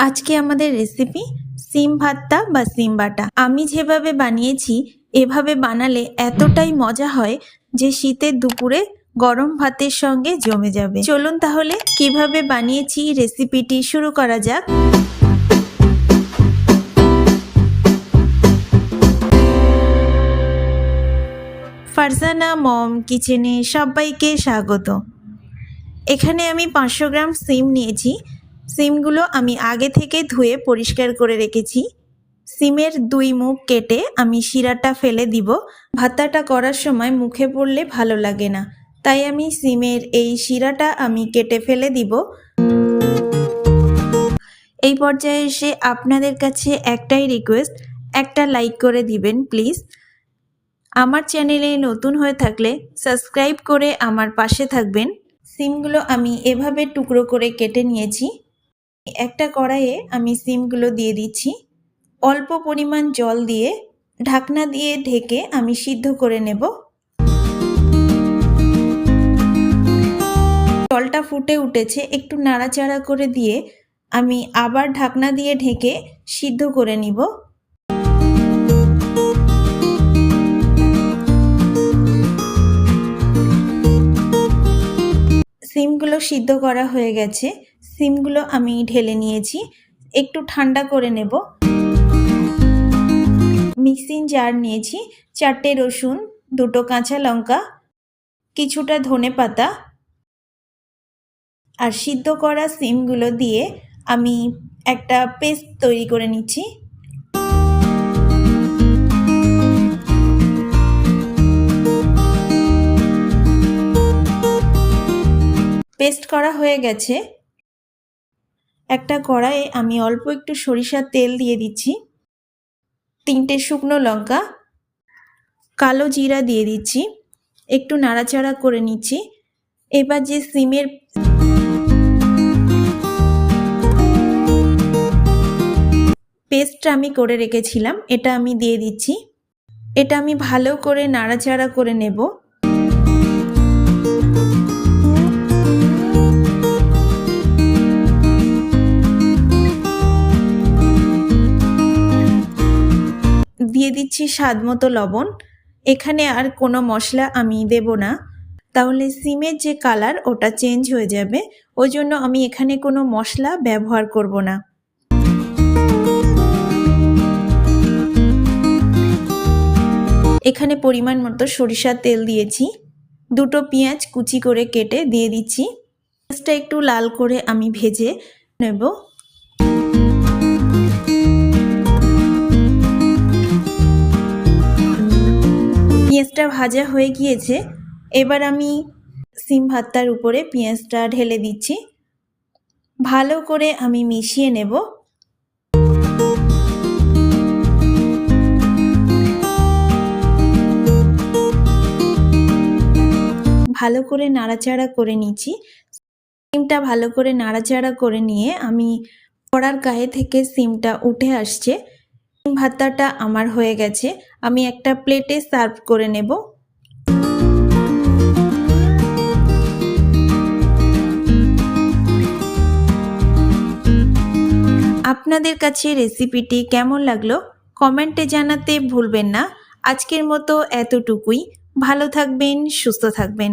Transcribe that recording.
আজকে আমাদের রেসিপি সিম ভর্তা বা সিম বাটা। আমি যেভাবে বানিয়েছি এভাবে বানালে এতটাই মজা হয় যে শীতের দুপুরে গরম ভাতের সঙ্গে জমে যাবে। চলুন তাহলে কিভাবে বানিয়েছি রেসিপিটি শুরু করা যাক। ফারজানা মম কিচেনে সবাইকে স্বাগত। এখানে আমি 500 গ্রাম সিম নিয়েছি। সিমগুলো আমি আগে থেকে ধুয়ে পরিষ্কার করে রেখেছি। সিমের 2 মুখ কেটে আমি শিরাটা ফেলে দিব। ভর্তাটা করার সময় মুখে পড়লে ভালো লাগে না, তাই আমি সিমের এই শিরাটা আমি কেটে ফেলে দিব। এই পর্যায়ে এসে আপনাদের কাছে একটাই রিকোয়েস্ট, একটা লাইক করে দিবেন প্লিজ। আমার চ্যানেলে নতুন হয়ে থাকলে সাবস্ক্রাইব করে আমার পাশে থাকবেন। সিমগুলো আমি এভাবে টুকরো করে কেটে নিয়েছি। একটা কড়াইয়ে আমি সিমগুলো দিয়ে দিচ্ছি। অল্প পরিমাণ জল দিয়ে ঢাকনা দিয়ে ঢেকে আমি সিদ্ধ করে নেব। জলটা ফুটে উঠেছে, একটু নাড়াচাড়া করে দিয়ে আমি আবার ঢাকনা দিয়ে ঢেকে সিদ্ধ করে নিব। সিমগুলো সিদ্ধ করা হয়ে গেছে। সিমগুলো আমি ঢেলে নিয়েছি, একটু ঠান্ডা করে নেব। মিক্সিং জার নিয়েছি, 4টে রসুন, 2টো কাঁচা লঙ্কা, কিছুটা ধনেপাতা আর সিদ্ধ করা সিমগুলো দিয়ে আমি একটা পেস্ট তৈরি করে নিচ্ছি। পেস্ট করা হয়ে গেছে। একটা কড়াইয়ে আমি অল্প একটু সরিষার তেল দিয়ে দিচ্ছি। 3টে শুকনো লঙ্কা, কালো জিরা দিয়ে দিচ্ছি, একটু নাড়াচাড়া করে নিচ্ছি। এবার যে সিমের পেস্টটা আমি করে রেখেছিলাম এটা আমি দিয়ে দিচ্ছি। এটা আমি ভালো করে নাড়াচাড়া করে নেব। দিয়ে দিচ্ছি স্বাদ মতো লবণ। এখানে আর কোনো মশলা আমি দেব না, তাহলে সিমের যে কালার ওটা চেঞ্জ হয়ে যাবে। ওই জন্য আমি এখানে কোনো মশলা ব্যবহার করব না। এখানে পরিমাণ মতো সরিষার তেল দিয়েছি। 2টো পেঁয়াজ কুচি করে কেটে দিয়ে দিচ্ছি। পেঁয়াজটা একটু লাল করে আমি ভেজে নেব। পেঁয়াজটা ভাজা হয়ে গিয়েছে। এবার আমি সিম ভর্তার উপরে পেঁয়াজটা ঢেলে দিচ্ছি। ভালো করে আমি মিশিয়ে নেব। ভালো করে নাড়াচাড়া করে নিচ্ছি। সিমটা ভালো করে নাড়াচাড়া করে নিয়ে আমি কড়ার গায়ে থেকে সিমটা উঠে আসছে। সিম ভর্তাটা আমার হয়ে গেছে। আমি একটা প্লেটে সার্ভ করে নেব। আপনাদের কাছে রেসিপিটি কেমন লাগলো কমেন্টে জানাতে ভুলবেন না। আজকের মতো এতটুকুই। ভালো থাকবেন, সুস্থ থাকবেন।